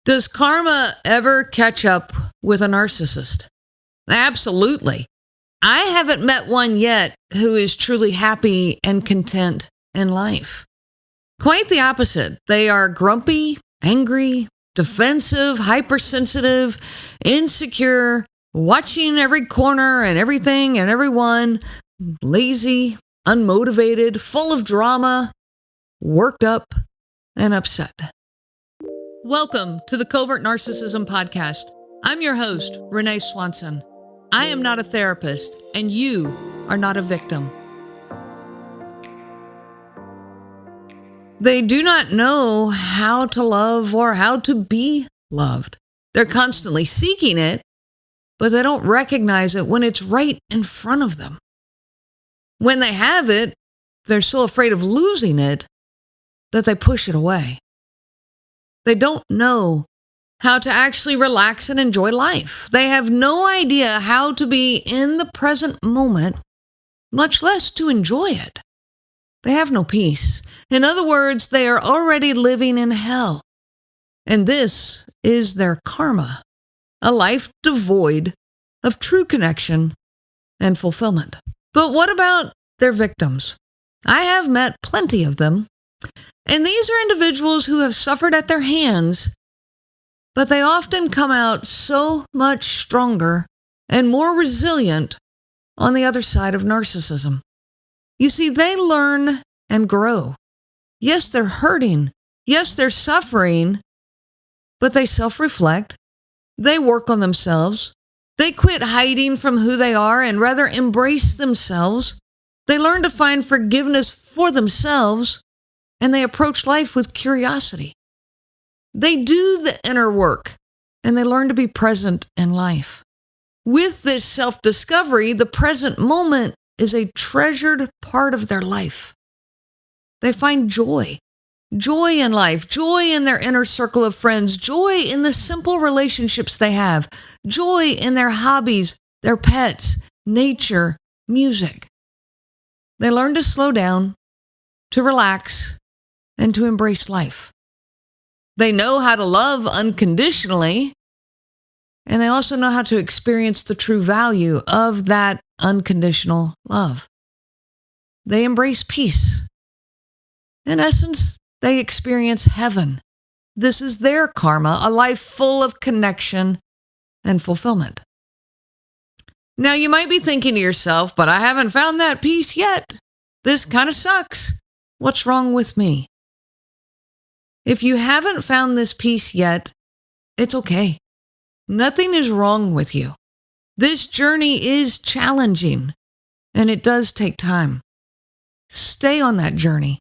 Does karma ever catch up with a narcissist? Absolutely. I haven't met one yet who is truly happy and content in life. Quite the opposite. They are grumpy, angry, defensive, hypersensitive, insecure, watching every corner and everything and everyone, lazy, unmotivated, full of drama, worked up, and upset. Welcome to the Covert Narcissism podcast. I'm your host, Renee Swanson. I am not a therapist, and you are not a victim. They do not know how to love or how to be loved. They're constantly seeking it, but they don't recognize it when it's right in front of them. When they have it, they're so afraid of losing it that they push it away. They don't know how to actually relax and enjoy life. They have no idea how to be in the present moment, much less to enjoy it. They have no peace. In other words, they are already living in hell. And this is their karma, a life devoid of true connection and fulfillment. But what about their victims? I have met plenty of them. And these are individuals who have suffered at their hands, but they often come out so much stronger and more resilient on the other side of narcissism. You see, they learn and grow. Yes, they're hurting. Yes, they're suffering, but they self-reflect. They work on themselves. They quit hiding from who they are and rather embrace themselves. They learn to find forgiveness for themselves, and they approach life with curiosity. They do the inner work, and they learn to be present in life. With this self-discovery, the present moment is a treasured part of their life. They find joy in life, joy in their inner circle of friends, joy in the simple relationships they have, joy in their hobbies, their pets, nature, music. They learn to slow down, to relax, and to embrace life. They know how to love unconditionally, and they also know how to experience the true value of that unconditional love. They embrace peace. In essence, they experience heaven. This is their karma, a life full of connection and fulfillment. Now, you might be thinking to yourself, but I haven't found that peace yet. This kind of sucks. What's wrong with me? If you haven't found this peace yet, it's okay. Nothing is wrong with you. This journey is challenging, and it does take time. Stay on that journey.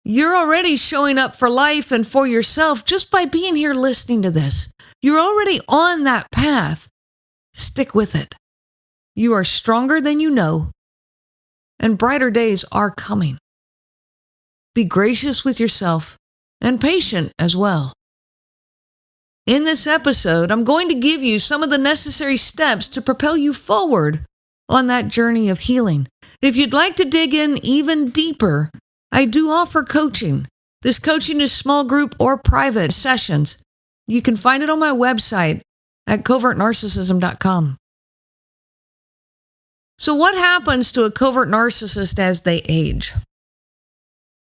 You're already showing up for life and for yourself just by being here listening to this. You're already on that path. Stick with it. You are stronger than you know, and brighter days are coming. Be gracious with yourself and patient as well. In this episode, I'm going to give you some of the necessary steps to propel you forward on that journey of healing. If you'd like to dig in even deeper, I do offer coaching. This coaching is small group or private sessions. You can find it on my website at covertnarcissism.com. So what happens to a covert narcissist as they age?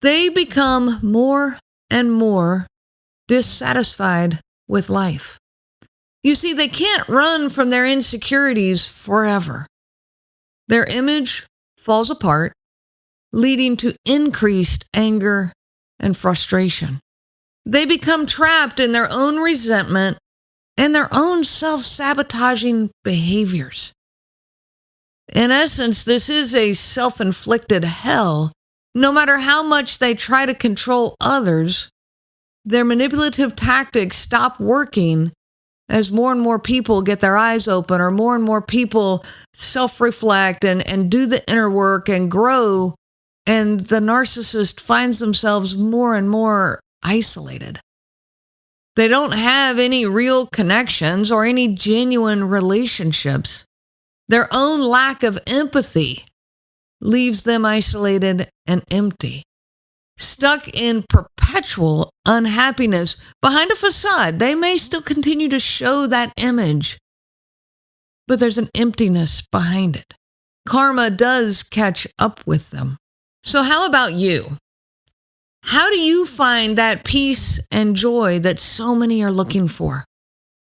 They become more and more dissatisfied with life. You see, they can't run from their insecurities forever. Their image falls apart, leading to increased anger and frustration. They become trapped in their own resentment and their own self-sabotaging behaviors. In essence, this is a self-inflicted hell. No matter how much they try to control others, their manipulative tactics stop working as more and more people get their eyes open, or more and more people self-reflect and do the inner work and grow, and the narcissist finds themselves more and more isolated. They don't have any real connections or any genuine relationships. Their own lack of empathy leaves them isolated and empty. stuck in perpetual unhappiness behind a facade. They may still continue to show that image, but there's an emptiness behind it. Karma does catch up with them. So how about you? How do you find that peace and joy that so many are looking for?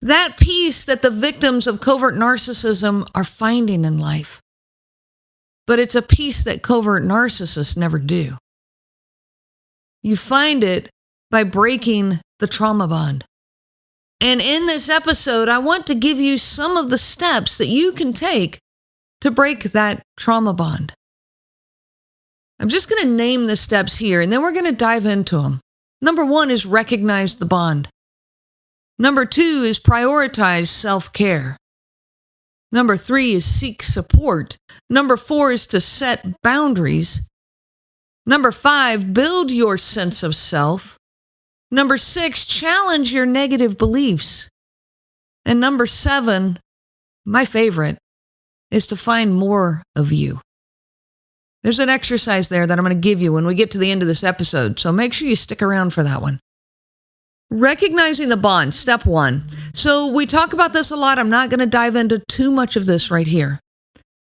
That peace that the victims of covert narcissism are finding in life. But it's a peace that covert narcissists never do. You find it by breaking the trauma bond. And in this episode, I want to give you some of the steps that you can take to break that trauma bond. I'm just going to name the steps here, and then we're going to dive into them. Number 1 is recognize the bond. Number 2 is prioritize self-care. Number 3 is seek support. Number 4 is to set boundaries. Number 5, build your sense of self. Number 6, challenge your negative beliefs. And number 7, my favorite, is to find more of you. There's an exercise there that I'm going to give you when we get to the end of this episode, so make sure you stick around for that one. Recognizing the bond, step 1. So we talk about this a lot. I'm not going to dive into too much of this right here.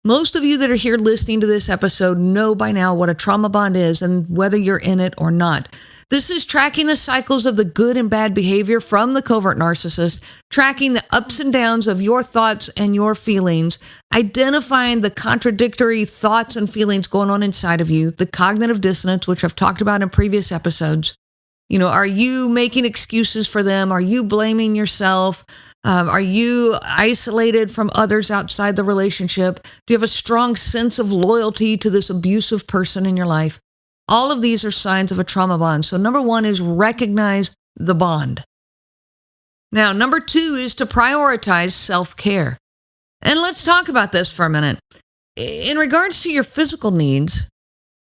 Most of you that are here listening to this episode know by now what a trauma bond is and whether you're in it or not. This is tracking the cycles of the good and bad behavior from the covert narcissist, tracking the ups and downs of your thoughts and your feelings, identifying the contradictory thoughts and feelings going on inside of you, the cognitive dissonance, which I've talked about in previous episodes. You know, are you making excuses for them? Are you blaming yourself? Are you isolated from others outside the relationship? Do you have a strong sense of loyalty to this abusive person in your life? All of these are signs of a trauma bond. So number 1 is recognize the bond. Now, number 2 is to prioritize self-care. And let's talk about this for a minute. In regards to your physical needs,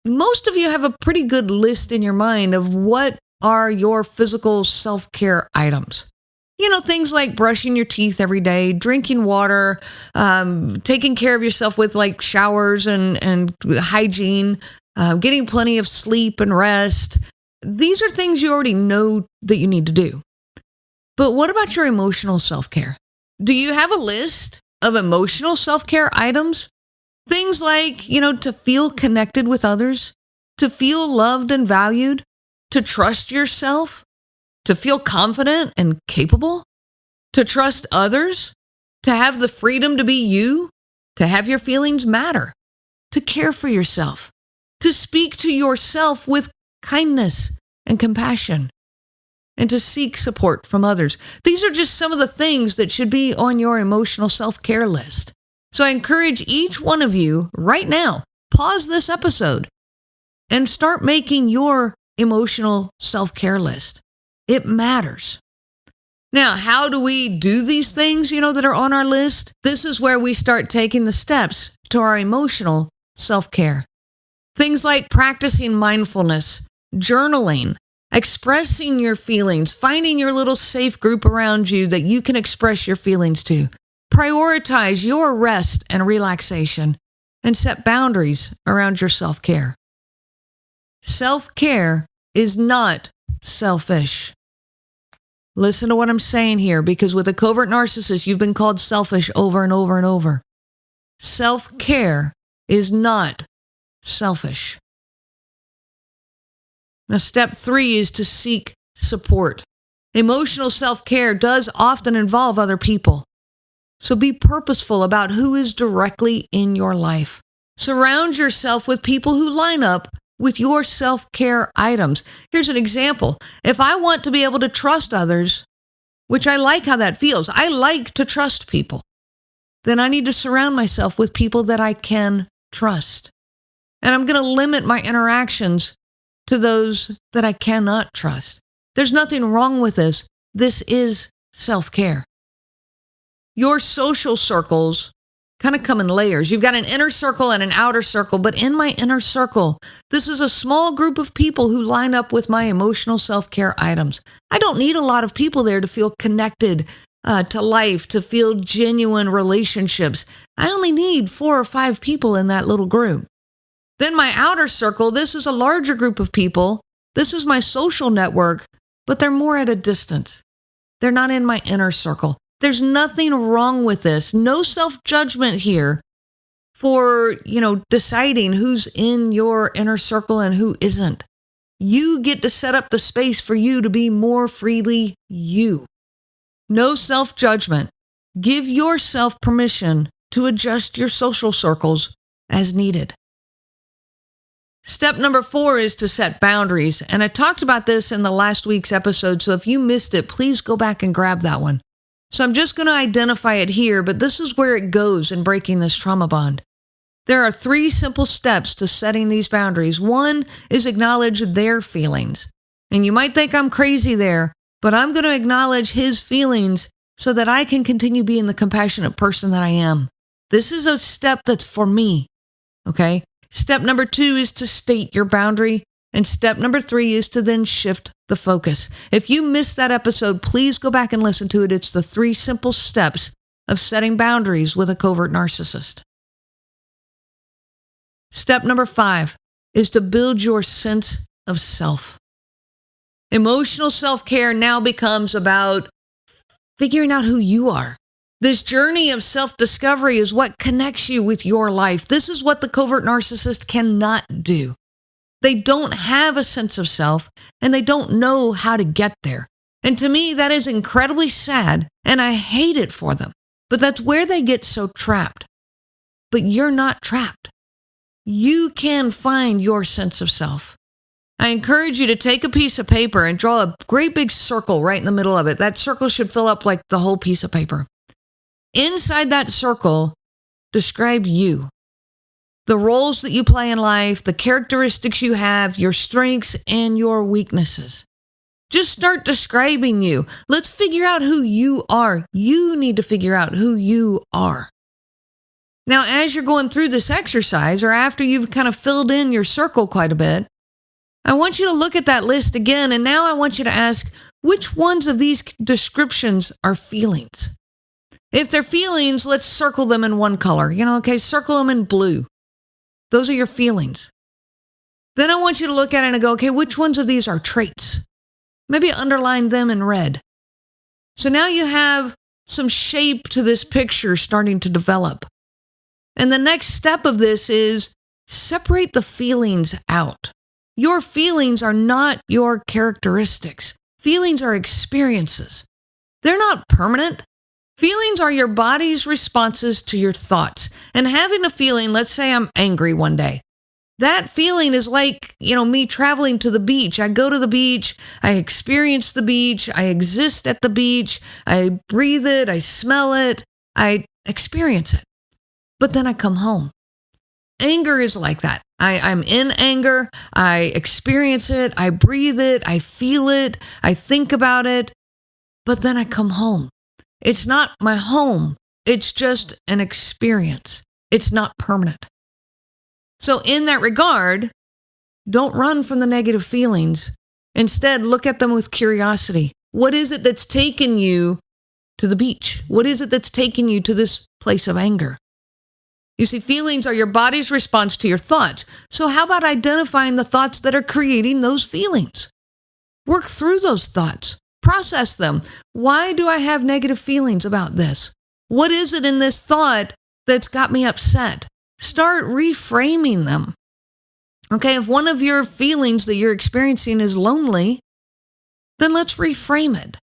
most of you have a pretty good list in your mind of what are your physical self-care items. You know, things like brushing your teeth every day, drinking water, taking care of yourself with like showers and hygiene, getting plenty of sleep and rest. These are things you already know that you need to do. But what about your emotional self-care? Do you have a list of emotional self-care items? Things like, you know, to feel connected with others, to feel loved and valued, to trust yourself, to feel confident and capable, to trust others, to have the freedom to be you, to have your feelings matter, to care for yourself, to speak to yourself with kindness and compassion, and to seek support from others. These are just some of the things that should be on your emotional self-care list. So I encourage each one of you right now, pause this episode and start making your emotional self-care list. It matters. Now, how do we do these things, that are on our list? This is where we start taking the steps to our emotional self-care. Things like practicing mindfulness, journaling, expressing your feelings, finding your little safe group around you that you can express your feelings to. Prioritize your rest and relaxation, and set boundaries around your self-care. Self-care is not selfish. Listen to what I'm saying here, because with a covert narcissist, you've been called selfish over and over and over. Self-care is not selfish. Now, step 3 is to seek support. Emotional self-care does often involve other people. So be purposeful about who is directly in your life. Surround yourself with people who line up with your self-care items. Here's an example. If I want to be able to trust others, which I like how that feels, I like to trust people, then I need to surround myself with people that I can trust. And I'm going to limit my interactions to those that I cannot trust. There's nothing wrong with this. This is self-care. Your social circles kind of come in layers. You've got an inner circle and an outer circle, but in my inner circle, this is a small group of people who line up with my emotional self-care items. I don't need a lot of people there to feel connected to life, to feel genuine relationships. I only need 4 or 5 people in that little group. Then my outer circle, this is a larger group of people This is my social network, but they're more at a distance. They're not in my inner circle. There's nothing wrong with this. No self-judgment here for, deciding who's in your inner circle and who isn't. You get to set up the space for you to be more freely you. No self-judgment. Give yourself permission to adjust your social circles as needed. Step number 4 is to set boundaries. And I talked about this in the last week's episode, so if you missed it, please go back and grab that one. So I'm just going to identify it here, but this is where it goes in breaking this trauma bond. There are 3 simple steps to setting these boundaries. 1 is acknowledge their feelings. And you might think I'm crazy there, but I'm going to acknowledge his feelings so that I can continue being the compassionate person that I am. This is a step that's for me, okay? Step number 2 is to state your boundary. And step number 3 is to then shift the focus. If you missed that episode, please go back and listen to it. It's the 3 simple steps of setting boundaries with a covert narcissist. Step number 5 is to build your sense of self. Emotional self-care now becomes about figuring out who you are. This journey of self-discovery is what connects you with your life. This is what the covert narcissist cannot do. They don't have a sense of self, and they don't know how to get there. And to me, that is incredibly sad, and I hate it for them. But that's where they get so trapped. But you're not trapped. You can find your sense of self. I encourage you to take a piece of paper and draw a great big circle right in the middle of it. That circle should fill up like the whole piece of paper. Inside that circle, describe you. The roles that you play in life, the characteristics you have, your strengths and your weaknesses. Just start describing you. Let's figure out who you are. You need to figure out who you are. Now, as you're going through this exercise, or after you've kind of filled in your circle quite a bit, I want you to look at that list again, and now I want you to ask, which ones of these descriptions are feelings? If they're feelings, let's circle them in one color. Circle them in blue. Those are your feelings. Then I want you to look at it and go, okay, which ones of these are traits? Maybe underline them in red. So now you have some shape to this picture starting to develop. And the next step of this is separate the feelings out. Your feelings are not your characteristics. Feelings are experiences. They're not permanent. Feelings are your body's responses to your thoughts. And having a feeling, let's say I'm angry one day. That feeling is like, me traveling to the beach. I go to the beach, I experience the beach, I exist at the beach, I breathe it, I smell it, I experience it. But then I come home. Anger is like that. I'm in anger, I experience it, I breathe it, I feel it, I think about it, but then I come home. It's not my home. It's just an experience. It's not permanent. So in that regard, don't run from the negative feelings. Instead, look at them with curiosity. What is it that's taken you to the beach? What is it that's taken you to this place of anger? You see, feelings are your body's response to your thoughts. So how about identifying the thoughts that are creating those feelings? Work through those thoughts. Process them. Why do I have negative feelings about this? What is it in this thought that's got me upset? Start reframing them. Okay, if one of your feelings that you're experiencing is lonely, then let's reframe it.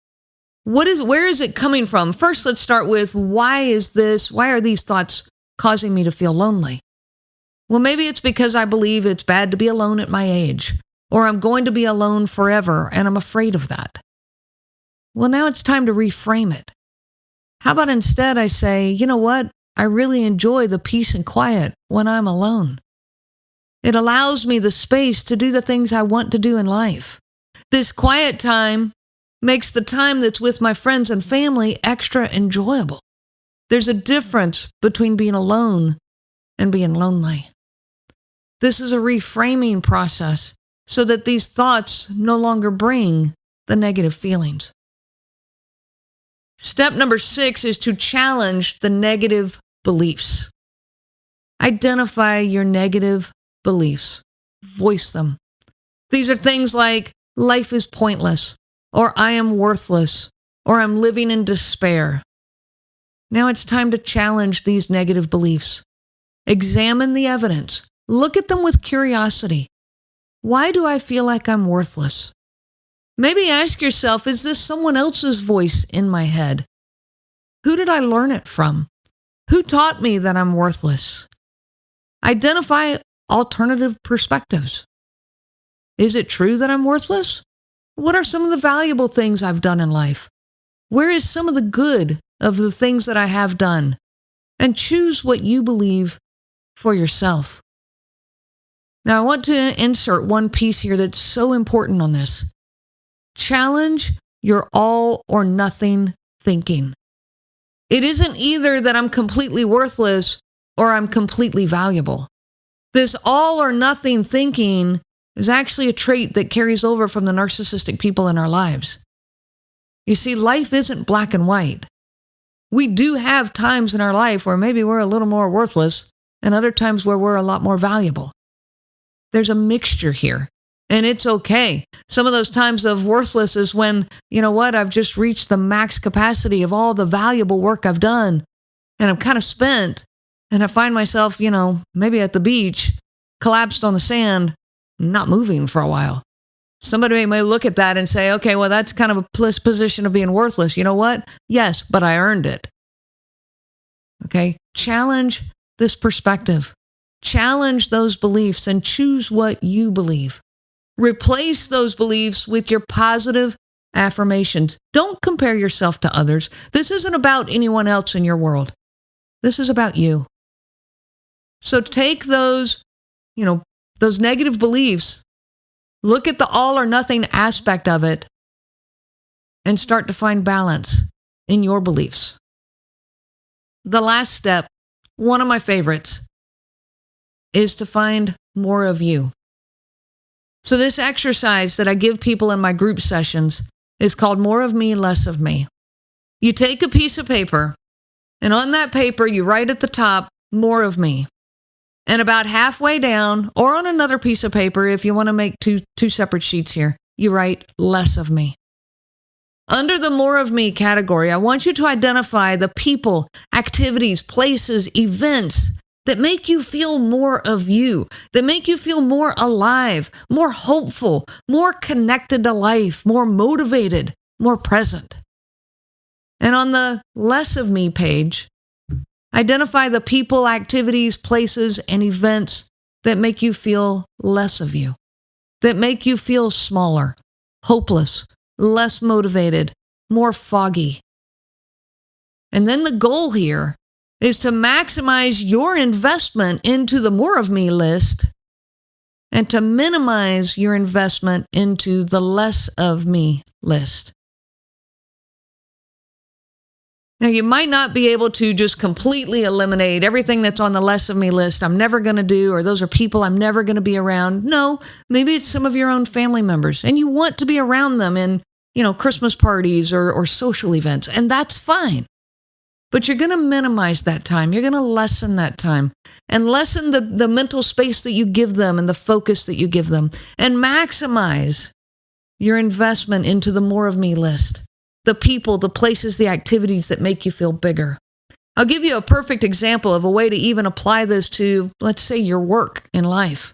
Where is it coming from? First, let's start with why are these thoughts causing me to feel lonely? Well, maybe it's because I believe it's bad to be alone at my age, or I'm going to be alone forever and I'm afraid of that. Well, now it's time to reframe it. How about instead I say, you know what? I really enjoy the peace and quiet when I'm alone. It allows me the space to do the things I want to do in life. This quiet time makes the time that's with my friends and family extra enjoyable. There's a difference between being alone and being lonely. This is a reframing process so that these thoughts no longer bring the negative feelings. Step number 6 is to challenge the negative beliefs. Identify your negative beliefs. Voice them. These are things like life is pointless, or I am worthless, or I'm living in despair. Now it's time to challenge these negative beliefs. Examine the evidence. Look at them with curiosity. Why do I feel like I'm worthless? Maybe ask yourself, is this someone else's voice in my head? Who did I learn it from? Who taught me that I'm worthless? Identify alternative perspectives. Is it true that I'm worthless? What are some of the valuable things I've done in life? Where is some of the good of the things that I have done? And choose what you believe for yourself. Now, I want to insert one piece here that's so important on this. Challenge your all or nothing thinking. It isn't either that I'm completely worthless or I'm completely valuable. This all or nothing thinking is actually a trait that carries over from the narcissistic people in our lives. You see, life isn't black and white. We do have times in our life where maybe we're a little more worthless and other times where we're a lot more valuable. There's a mixture here, and it's okay. Some of those times of worthless is when, you know what, I've just reached the max capacity of all the valuable work I've done, and I'm kind of spent, and I find myself, maybe at the beach, collapsed on the sand, not moving for a while. Somebody may look at that and say, okay, well, that's kind of a position of being worthless. You know what? Yes, but I earned it. Okay? Challenge this perspective. Challenge those beliefs and choose what you believe. Replace those beliefs with your positive affirmations. Don't compare yourself to others. This isn't about anyone else in your world. This is about you. So take those negative beliefs, look at the all or nothing aspect of it, and start to find balance in your beliefs. The last step, one of my favorites, is to find more of you. So this exercise that I give people in my group sessions is called More of Me, Less of Me. You take a piece of paper, and on that paper, you write at the top, more of me. And about halfway down, or on another piece of paper, if you want to make two separate sheets here, you write less of me. Under the more of me category, I want you to identify the people, activities, places, events that make you feel more of you, that make you feel more alive, more hopeful, more connected to life, more motivated, more present. And on the less of me page, identify the people, activities, places, and events that make you feel less of you, that make you feel smaller, hopeless, less motivated, more foggy. And then the goal here is to maximize your investment into the more of me list and to minimize your investment into the less of me list. Now, you might not be able to just completely eliminate everything that's on the less of me list I'm never going to do, or those are people I'm never going to be around. No, maybe it's some of your own family members, and you want to be around them in, Christmas parties or social events, and that's fine. But you're going to minimize that time. You're going to lessen that time and lessen the mental space that you give them and the focus that you give them, and maximize your investment into the more of me list. The people, the places, the activities that make you feel bigger. I'll give you a perfect example of a way to even apply this to, let's say, your work in life.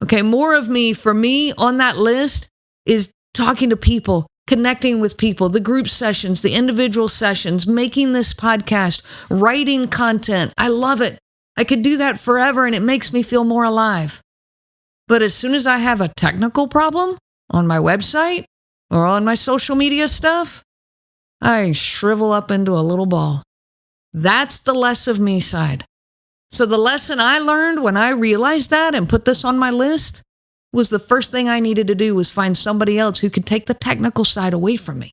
Okay, more of me, for me, on that list is talking to people, connecting with people, the group sessions, the individual sessions, making this podcast, writing content. I love it. I could do that forever, and it makes me feel more alive. But as soon as I have a technical problem on my website, or on my social media stuff, I shrivel up into a little ball. That's the less of me side. So the lesson I learned when I realized that and put this on my list was the first thing I needed to do was find somebody else who could take the technical side away from me.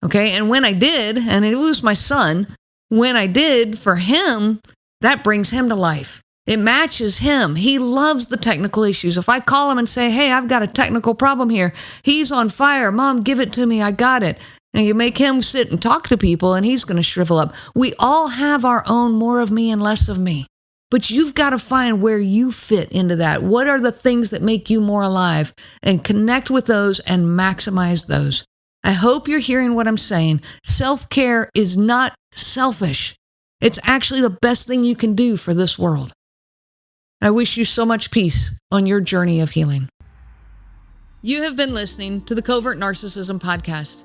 Okay, and when I did, and it was my son, when I did, for him, that brings him to life. It matches him. He loves the technical issues. If I call him and say, hey, I've got a technical problem here, he's on fire. Mom, give it to me. I got it. And you make him sit and talk to people, and he's going to shrivel up. We all have our own more of me and less of me. But you've got to find where you fit into that. What are the things that make you more alive? And connect with those and maximize those. I hope you're hearing what I'm saying. Self-care is not selfish. It's actually the best thing you can do for this world. I wish you so much peace on your journey of healing. You have been listening to the Covert Narcissism podcast.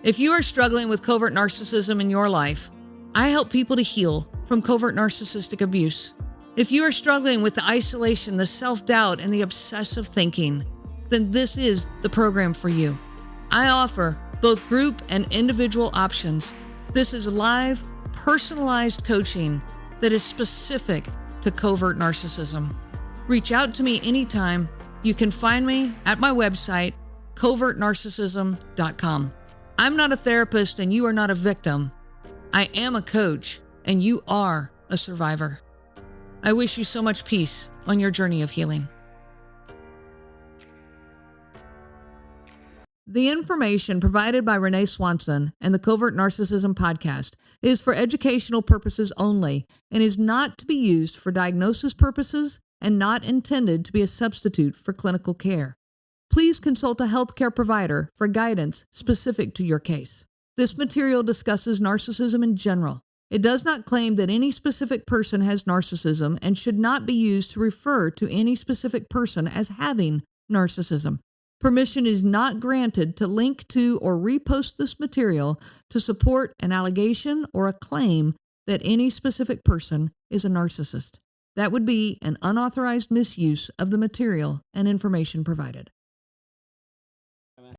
If you are struggling with covert narcissism in your life, I help people to heal from covert narcissistic abuse. If you are struggling with the isolation, the self-doubt, and the obsessive thinking, then this is the program for you. I offer both group and individual options. This is live, personalized coaching that is specific to covert narcissism. Reach out to me anytime. You can find me at my website, covertnarcissism.com. I'm not a therapist and you are not a victim. I am a coach and you are a survivor. I wish you so much peace on your journey of healing. The information provided by Renee Swanson and the Covert Narcissism podcast is for educational purposes only and is not to be used for diagnosis purposes and not intended to be a substitute for clinical care. Please consult a healthcare provider for guidance specific to your case. This material discusses narcissism in general. It does not claim that any specific person has narcissism and should not be used to refer to any specific person as having narcissism. Permission is not granted to link to or repost this material to support an allegation or a claim that any specific person is a narcissist. That would be an unauthorized misuse of the material and information provided.